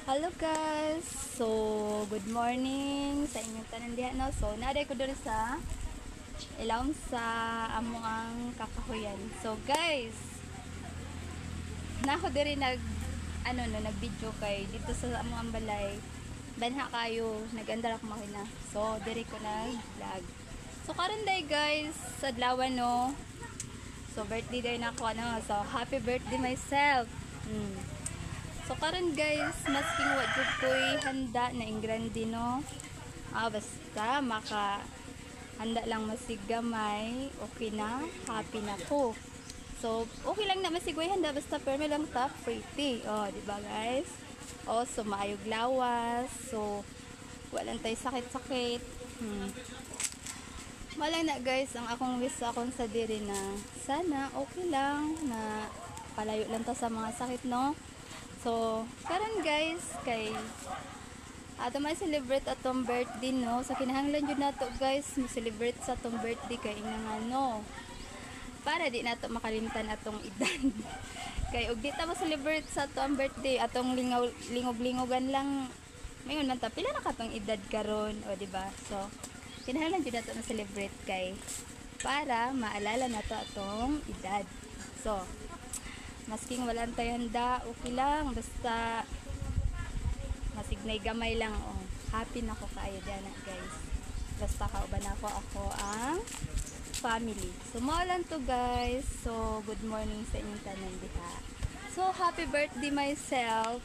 Hello guys! So, good morning sa inyong tanan diha no. So, naaday ko diri sa ilawom sa amo ang kakahuyan. So, guys, nako diri nag-video kay dito sa amo ang balay. Banha kayo, nag-andar ako makina. So, diri ko nag-vlog. So, karon day guys, sa adlawan no. So, birthday day na ako ano. So, happy birthday myself. So karon guys, masking wa jud ko'y handa na ingrandi no. Basta maka handa lang masigamay, okay na, happy na ko. So okay lang na masigway handa basta perme lang ta pretty. Di ba guys? So maayog lawas. So walang tay sakit-sakit. Wala na guys, ang akong wish akong sa diri na sana okay lang na palayo lang ta sa mga sakit no. So, karon guys, kay ato may celebrate atong birthday no. So kinahanglan jud nato guys, mo-celebrate sa atong birthday kay inang ano. Para di nato makalimtan atong edad. Kay ug di ta mo-celebrate sa atong birthday, atong lingog-lingogan lang. Mayon man ta pila na katong edad karon, o di ba? So, kinahanglan jud nato mo-celebrate kay para maalala nato atong edad. So, masking walang tayo handa, okay lang. Basta masignay gamay lang. Happy na ko kayo dyan guys. Basta kauban ako ang family. So maulan to guys. So good morning sa inyong tanan diha. So happy birthday myself.